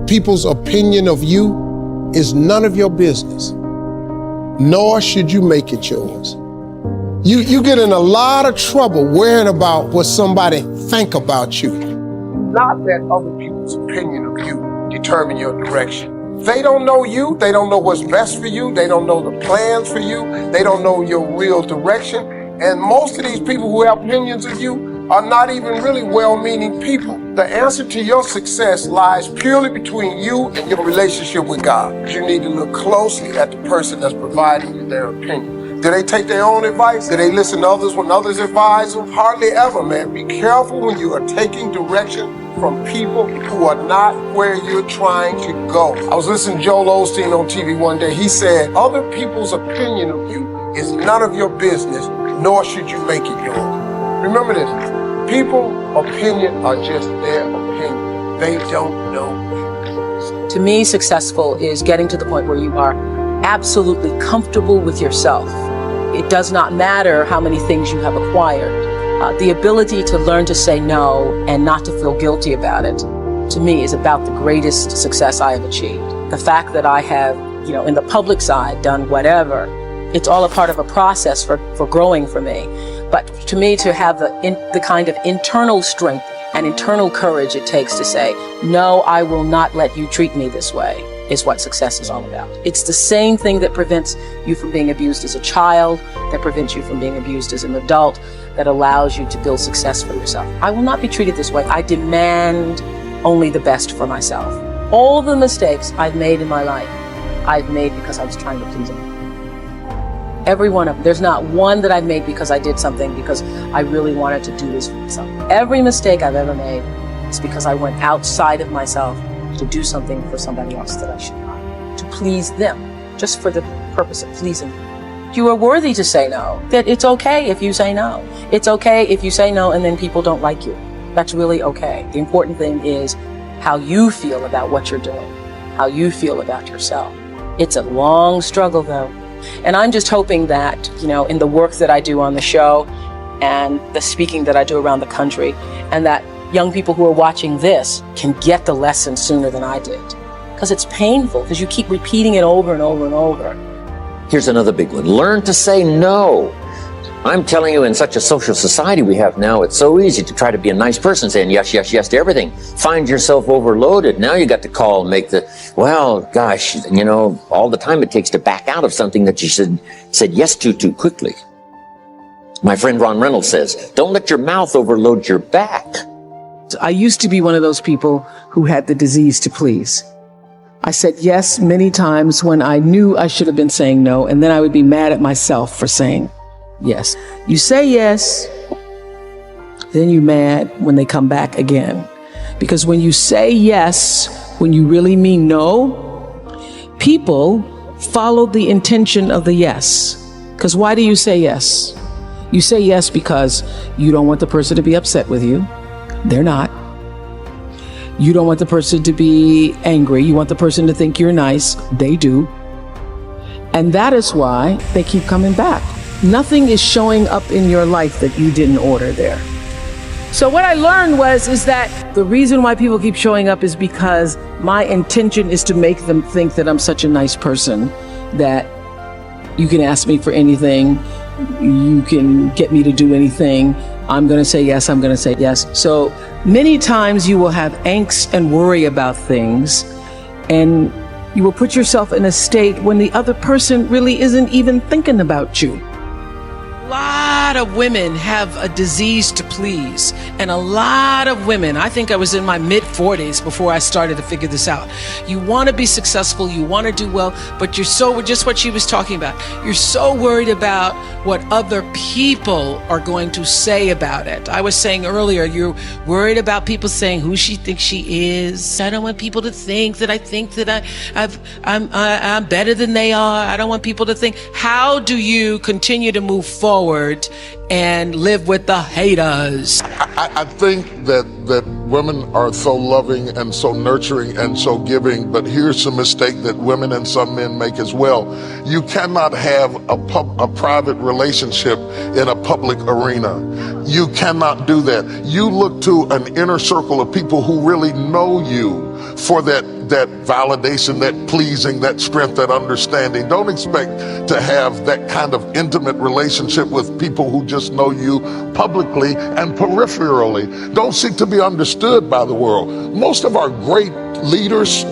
people's opinion of you is none of your business, nor should you make it yours. You get in a lot of trouble worrying about what somebody think about you. Not let other people's opinion of you determine your direction. They don't know you. They don't know what's best for you. They don't know the plans for you. They don't know your real direction. And most of these people who have opinions of you are not even really well-meaning people. The answer to your success lies purely between you and your relationship with God. You need to look closely at the person that's providing you their opinion. Do they take their own advice? Do they listen to others when others advise them? Hardly ever, man. Be careful when you are taking direction from people who are not where you're trying to go. I was listening to Joel Osteen on TV one day. He said, other people's opinion of you is none of your business, nor should you make it yours. Remember this. People's opinion are just their opinion. They don't know. To me, successful is getting to the point where you are absolutely comfortable with yourself. It does not matter how many things you have acquired. The ability to learn to say no and not to feel guilty about it, to me, is about the greatest success I have achieved. The fact that I have, in the public side, done whatever, it's all a part of a process for growing for me. But to me, to have the kind of internal strength and internal courage it takes to say, no, I will not let you treat me this way, is what success is all about. It's the same thing that prevents you from being abused as a child, that prevents you from being abused as an adult, that allows you to build success for yourself. I will not be treated this way. I demand only the best for myself. All the mistakes I've made in my life, I've made because I was trying to please them. Every one of them. There's not one that I've made because I did something because I really wanted to do this for myself. Every mistake I've ever made is because I went outside of myself to do something for somebody else that I should not, to please them, just for the purpose of pleasing them. You are worthy to say no. That it's okay if you say no. It's okay if you say no and then people don't like you. That's really okay. The important thing is how you feel about what you're doing, how you feel about yourself. It's a long struggle though. And I'm just hoping that, in the work that I do on the show and the speaking that I do around the country, and that young people who are watching this can get the lesson sooner than I did. Because it's painful, because you keep repeating it over and over and over. Here's another big one. Learn to say no. I'm telling you, in such a social society we have now, it's so easy to try to be a nice person, saying yes, yes, yes to everything. Find yourself overloaded. Now you got to call and make well, gosh, all the time it takes to back out of something that you said yes to too quickly. My friend Ron Reynolds says, don't let your mouth overload your back. I used to be one of those people who had the disease to please. I said yes many times when I knew I should have been saying no, and then I would be mad at myself for saying yes. You say yes, then you're mad when they come back again. Because when you say yes, when you really mean no, people follow the intention of the yes. Because why do you say yes? You say yes because you don't want the person to be upset with you. They're not. You don't want the person to be angry. You want the person to think you're nice. They do. And that is why they keep coming back. Nothing is showing up in your life that you didn't order there. So what I learned is that the reason why people keep showing up is because my intention is to make them think that I'm such a nice person, that you can ask me for anything, you can get me to do anything, I'm going to say yes, I'm going to say yes. So many times you will have angst and worry about things, and you will put yourself in a state when the other person really isn't even thinking about you. A lot of women have a disease to please, and a lot of women, I think I was in my mid-40s before I started to figure this out. You want to be successful, you want to do well, but you're so, just what she was talking about, you're so worried about what other people are going to say about it. I was saying earlier, you're worried about people saying who she thinks she is. I don't want people to think that I think that I'm better than they are. I don't want people to think. How do you continue to move forward and live with the haters? I think that women are so loving and so nurturing and so giving, but here's a mistake that women and some men make as well. You cannot have a private relationship in a public arena. You cannot do that. You look to an inner circle of people who really know you, for that validation, that pleasing, that strength, that understanding. Don't expect to have that kind of intimate relationship with people who just know you publicly and peripherally. Don't seek to be understood by the world. Most of our great leaders,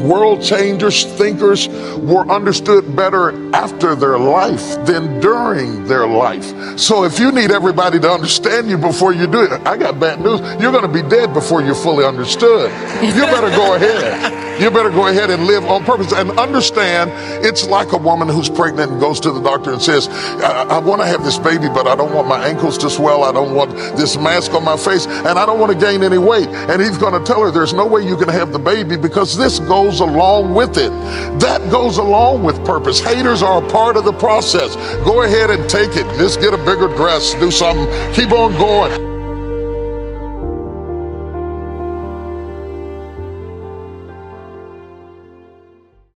world changers, thinkers were understood better after their life than during their life. So if you need everybody to understand you before you do it, I got bad news. You're going to be dead before you're fully understood. You better go ahead. You better go ahead and live on purpose and understand it's like a woman who's pregnant and goes to the doctor and says, I want to have this baby, but I don't want my ankles to swell. I don't want this mask on my face, and I don't want to gain any weight. And he's going to tell her there's no way you can have the baby because this goes along with it. That goes along with purpose. Haters are a part of the process. Go ahead and take it. Just get a bigger dress, do something, keep on going.